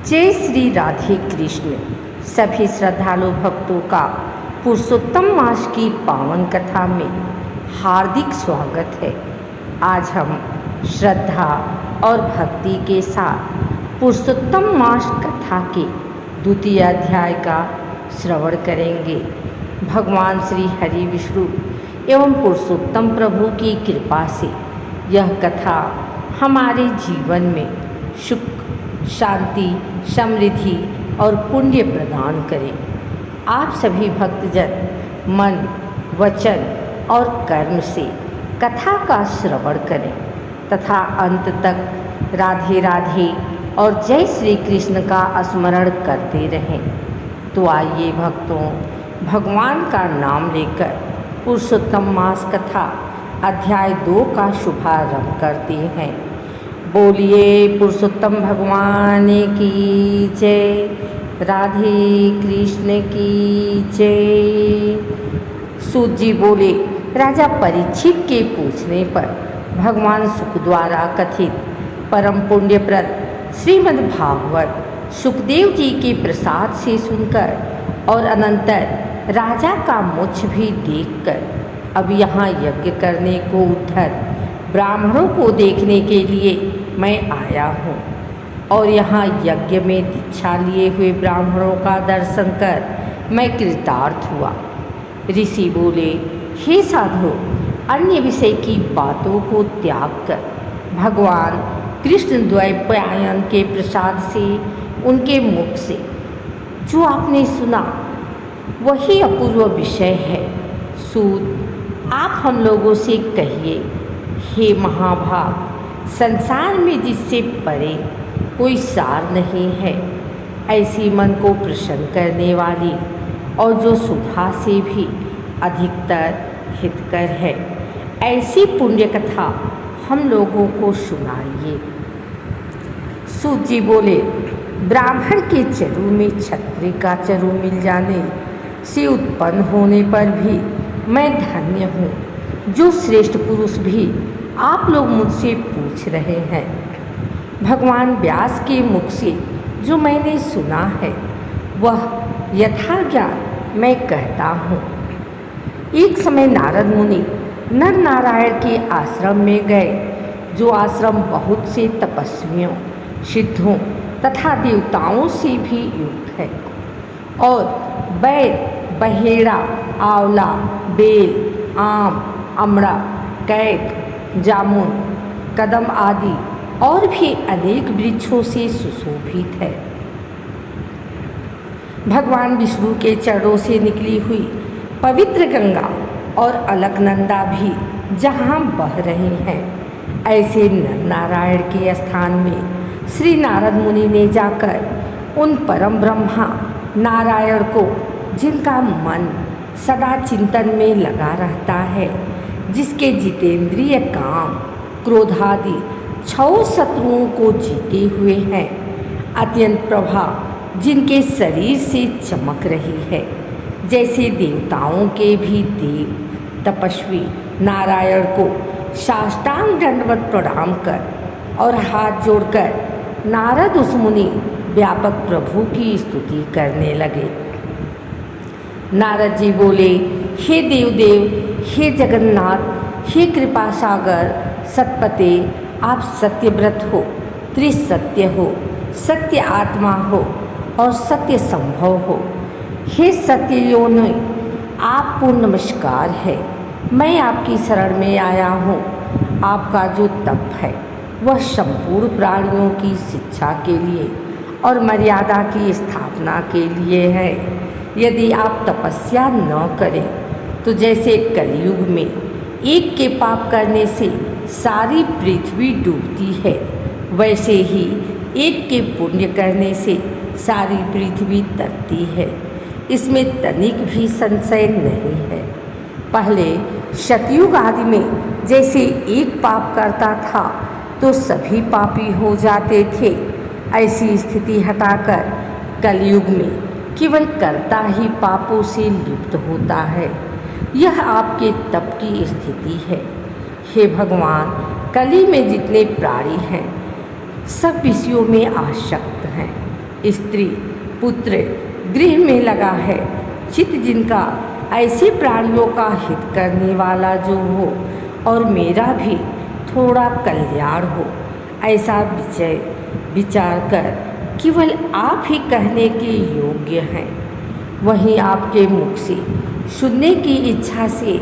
जय श्री राधे कृष्ण। सभी श्रद्धालु भक्तों का पुरुषोत्तम मास की पावन कथा में हार्दिक स्वागत है। आज हम श्रद्धा और भक्ति के साथ पुरुषोत्तम मास कथा के द्वितीय अध्याय का श्रवण करेंगे। भगवान श्री हरि विष्णु एवं पुरुषोत्तम प्रभु की कृपा से यह कथा हमारे जीवन में सुख, शांति, समृद्धि और पुण्य प्रदान करें। आप सभी भक्तजन मन, वचन और कर्म से कथा का श्रवण करें तथा अंत तक राधे राधे और जय श्री कृष्ण का स्मरण करते रहें। तो आइए भक्तों, भगवान का नाम लेकर पुरुषोत्तम मास कथा अध्याय 2 का शुभारंभ करते हैं। बोलिए पुरुषोत्तम भगवान की जय, राधे कृष्ण की जय। सूत जी बोले, राजा परीक्षित के पूछने पर भगवान सुख द्वारा कथित परम पुण्यप्रद श्रीमद् भागवत सुखदेव जी के प्रसाद से सुनकर और अनंतर राजा का मुझ भी देखकर अब यहाँ यज्ञ करने को उद्धत ब्राह्मणों को देखने के लिए मैं आया हूँ और यहाँ यज्ञ में दीक्षा लिए हुए ब्राह्मणों का दर्शन कर मैं कृतार्थ हुआ। ऋषि बोले, हे साधु, अन्य विषय की बातों को त्याग कर भगवान कृष्ण द्वैपायन के प्रसाद से उनके मुख से जो आपने सुना वही अपूर्व विषय है। सूत, आप हम लोगों से कहिए, हे महाभाग, संसार में जिससे परे कोई सार नहीं है, ऐसी मन को प्रसन्न करने वाली और जो सुधा से भी अधिकतर हितकर है, ऐसी पुण्य कथा हम लोगों को सुनाइए। सूत जी बोले, ब्राह्मण के चरु में क्षत्रिय का चरु मिल जाने से उत्पन्न होने पर भी मैं धन्य हूँ। जो श्रेष्ठ पुरुष भी आप लोग मुझसे पूछ रहे हैं, भगवान व्यास के मुख से जो मैंने सुना है वह यथाज्ञान मैं कहता हूँ। एक समय नारद मुनि नर नारायण के आश्रम में गए, जो आश्रम बहुत से तपस्वियों, सिद्धों तथा देवताओं से भी युक्त है और बैर, बहेड़ा, आंवला, बेल, आम, अमड़ा, कैक, जामुन, कदम आदि और भी अनेक वृक्षों से सुशोभित है। भगवान विष्णु के चरणों से निकली हुई पवित्र गंगा और अलकनंदा भी जहाँ बह रही हैं, ऐसे नर नारायण के स्थान में श्री नारद मुनि ने जाकर उन परम ब्रह्मा नारायण को, जिनका मन सदा चिंतन में लगा रहता है, जिसके जितेंद्रिय काम, क्रोधादि 6 शत्रुओं को जीते हुए हैं, अत्यंत प्रभा जिनके शरीर से चमक रही है, जैसे देवताओं के भी देव तपस्वी नारायण को साष्टांग दंडवत प्रणाम कर और हाथ जोड़कर नारद उस मुनि व्यापक प्रभु की स्तुति करने लगे। नारद जी बोले, हे देवदेव, हे जगन्नाथ, हे कृपा सागर सतपते, आप सत्यव्रत हो, त्रिसत्य हो, सत्य आत्मा हो और सत्य संभव हो। हे सत्य योनि, आपको नमस्कार है। मैं आपकी शरण में आया हूँ। आपका जो तप है वह संपूर्ण प्राणियों की शिक्षा के लिए और मर्यादा की स्थापना के लिए है। यदि आप तपस्या न करें तो जैसे कलयुग में एक के पाप करने से सारी पृथ्वी डूबती है, वैसे ही एक के पुण्य करने से सारी पृथ्वी तरती है। इसमें तनिक भी संशय नहीं है। पहले सतयुग आदि में जैसे एक पाप करता था तो सभी पापी हो जाते थे, ऐसी स्थिति हटाकर कलयुग में केवल कर्ता ही पापों से लिप्त होता है। यह आपके तप की स्थिति है। हे भगवान, कली में जितने प्राणी हैं सब विषयों में आसक्त हैं स्त्री, पुत्र, गृह में लगा है, चित्त जिनका ऐसे प्राणियों का हित करने वाला जो हो और मेरा भी थोड़ा कल्याण हो, ऐसा विचार कर केवल आप ही कहने के योग्य हैं। वहीं आपके मुख से सुनने की इच्छा से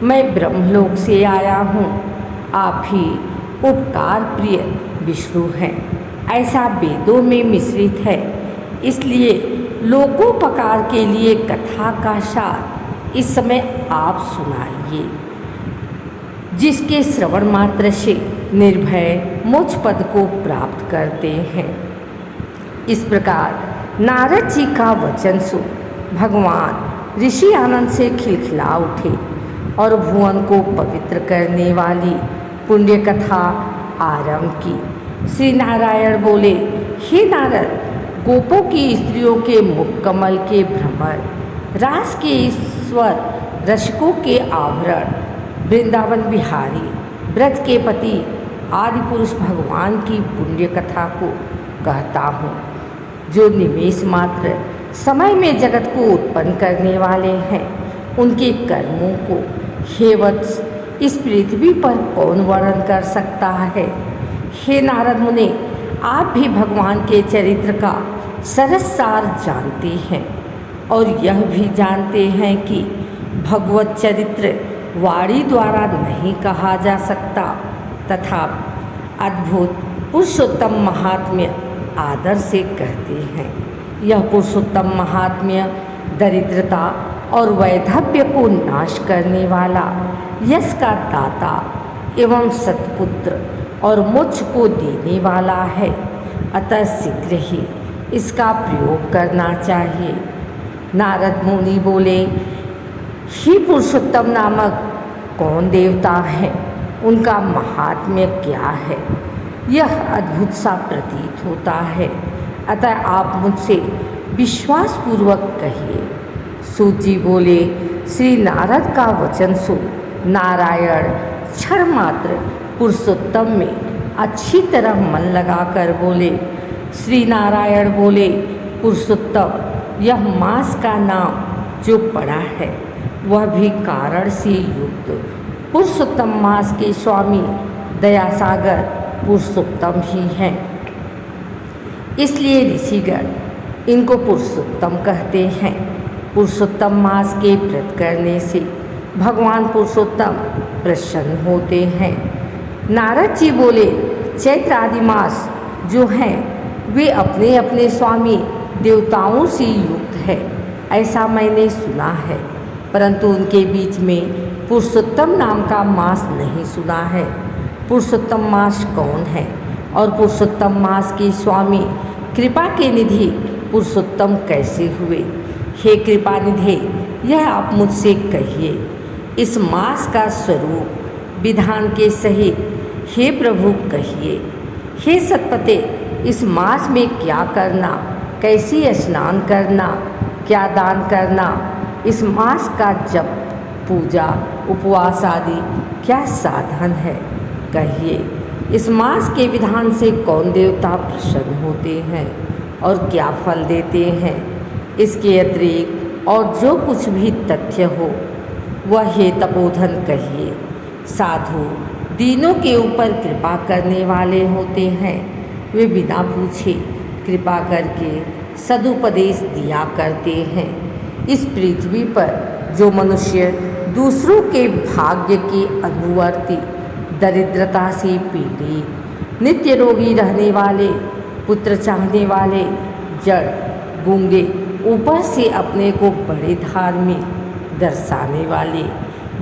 मैं ब्रह्मलोक से आया हूँ। आप ही उपकार प्रिय विष्णु हैं, ऐसा वेदों में मिश्रित है। इसलिए लोकोपकार के लिए कथा का सार इस समय आप सुनाइए, जिसके श्रवण मात्र से निर्भय मोक्ष पद को प्राप्त करते हैं। इस प्रकार नारद जी का वचन सुन भगवान ऋषि आनंद से खिलखिला उठे और भुवन को पवित्र करने वाली पुण्य कथा आरंभ की। श्री नारायण बोले, हे नारद, गोपों की स्त्रियों के मुख कमल के भ्रमर, रास के ईश्वर रसिकों के आवरण, वृंदावन बिहारी ब्रज के पति आदि पुरुष भगवान की पुण्य कथा को कहता हूँ, जो निमेष मात्र समय में जगत को उत्पन्न करने वाले हैं। उनके कर्मों को हे वत्स इस पृथ्वी पर कौन वर्णन कर सकता है। हे नारद मुने, आप भी भगवान के चरित्र का सरस सार जानते हैं और यह भी जानते हैं कि भगवत चरित्र वाणी द्वारा नहीं कहा जा सकता, तथा अद्भुत पुरुषोत्तम महात्म्य आदर से कहते हैं। यह पुरुषोत्तम महात्म्य दरिद्रता और वैधव्य को नाश करने वाला, यश का दाता एवं सत्पुत्र और मोक्ष को देने वाला है। अतः शीघ्र ही इसका प्रयोग करना चाहिए। नारद मुनि बोले, ही पुरुषोत्तम नामक कौन देवता है, उनका महात्म्य क्या है, यह अद्भुत सा प्रतीत होता है। अतः आप मुझसे विश्वासपूर्वक कहिए। सूत जी बोले, श्री नारद का वचन सुन नारायण क्षण मात्र पुरुषोत्तम में अच्छी तरह मन लगाकर बोले। श्री नारायण बोले, पुरुषोत्तम, यह मास का नाम जो पड़ा है वह भी कारण से युक्त पुरुषोत्तम मास के स्वामी दयासागर पुरुषोत्तम ही हैं। इसलिए ऋषिगण इनको पुरुषोत्तम कहते हैं। पुरुषोत्तम मास के व्रत करने से भगवान पुरुषोत्तम प्रसन्न होते हैं। नारद जी बोले, चैत्र आदि मास जो हैं वे अपने अपने स्वामी देवताओं से युक्त है, ऐसा मैंने सुना है, परंतु उनके बीच में पुरुषोत्तम नाम का मास नहीं सुना है। पुरुषोत्तम मास कौन है और पुरुषोत्तम मास के स्वामी कृपा के निधि पुरुषोत्तम कैसे हुए? हे कृपा निधि, यह आप मुझसे कहिए। इस मास का स्वरूप विधान के सहित हे प्रभु कहिए। हे सतपते, इस मास में क्या करना, कैसी स्नान करना, क्या दान करना, इस मास का जप, पूजा, उपवास आदि क्या साधन है, कहिए। इस मास के विधान से कौन देवता प्रसन्न होते हैं और क्या फल देते हैं? इसके अतिरिक्त और जो कुछ भी तथ्य हो वह हे तपोधन कहिए। साधु दीनों के ऊपर कृपा करने वाले होते हैं, वे बिना पूछे कृपा करके सदुपदेश दिया करते हैं। इस पृथ्वी पर जो मनुष्य दूसरों के भाग्य के अनुवर्ती, दरिद्रता से पीड़ित, नित्य रोगी रहने वाले, पुत्र चाहने वाले, जड़, गूंगे, ऊपर से अपने को बड़े धार्मिक दर्शाने वाले,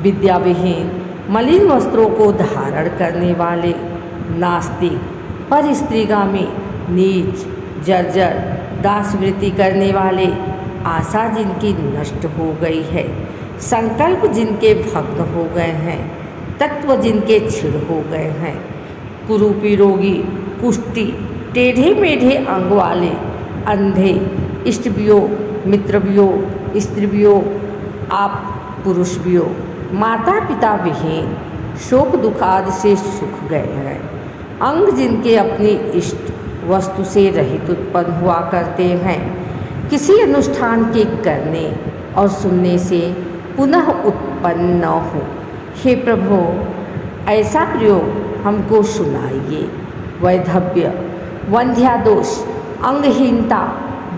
विद्या विहीन, मलिन वस्त्रों को धारण करने वाले, नास्तिक, पर स्त्रीगामी, नीच, जर्जर, दासवृत्ति करने वाले, आशा जिनकी नष्ट हो गई है, संकल्प जिनके भग्न हो गए हैं, तत्व जिनके छिड़ हो गए हैं, कुरूपी रोगी, कुष्ठी, टेढ़े मेढ़े अंग वाले, अंधे, इष्टवियोग, मित्रवियोग, स्त्रीवियोग, आप पुरुष वियोग, माता पिता विहीन, शोक दुखादि से सुख गए हैं, अंग जिनके अपने इष्ट वस्तु से रहित उत्पन्न हुआ करते हैं। किसी अनुष्ठान के करने और सुनने से पुनः उत्पन्न न हो। हे प्रभु, ऐसा प्रयोग हमको सुनाइए। वैधव्य, वंध्यादोष, अंगहीनता,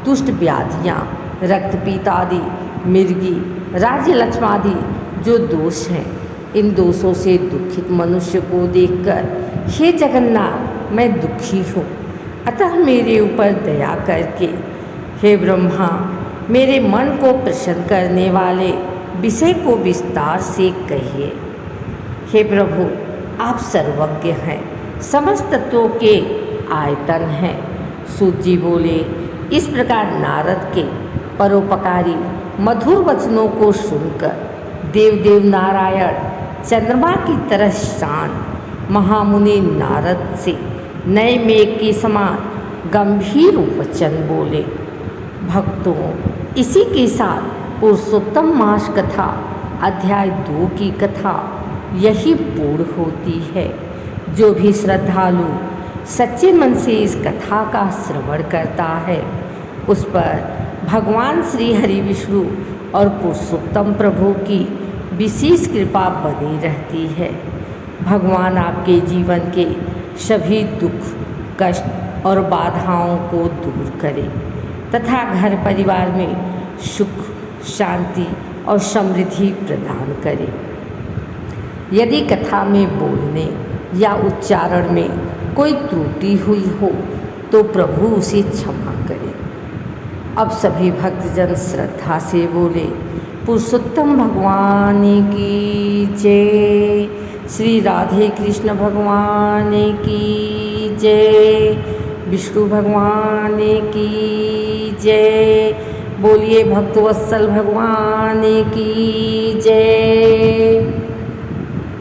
दुष्ट व्याधियाँ, रक्तपीत आदि, मिर्गी, राज्य लक्ष्मादि जो दोष हैं, इन दोषों से दुखित मनुष्य को देखकर हे जगन्नाथ मैं दुखी हूँ, अतः मेरे ऊपर दया करके हे ब्रह्मा मेरे मन को प्रसन्न करने वाले विषय को विस्तार से कहिए। हे प्रभु, आप सर्वज्ञ हैं, समस्त तत्वों के आयतन हैं। सूत जी बोले, इस प्रकार नारद के परोपकारी मधुर वचनों को सुनकर देव नारायण चंद्रमा की तरह शांत महामुनि नारद से नए मेघ के समान गंभीर वचन बोले। भक्तों, इसी के साथ पुरुषोत्तम मास कथा अध्याय 2 की कथा यही पूर्ण होती है। जो भी श्रद्धालु सच्चे मन से इस कथा का श्रवण करता है, उस पर भगवान श्री हरि विष्णु और पुरुषोत्तम प्रभु की विशेष कृपा बनी रहती है। भगवान आपके जीवन के सभी दुख, कष्ट और बाधाओं को दूर करे तथा घर परिवार में सुख, शांति और समृद्धि प्रदान करे। यदि कथा में बोलने या उच्चारण में कोई त्रुटि हुई हो तो प्रभु उसे क्षमा करे। अब सभी भक्तजन श्रद्धा से बोले, पुरुषोत्तम भगवान की जय, श्री राधे कृष्ण भगवान की जय, विष्णु भगवान की जय, बोलिए भक्तवत्सल भगवान की जय।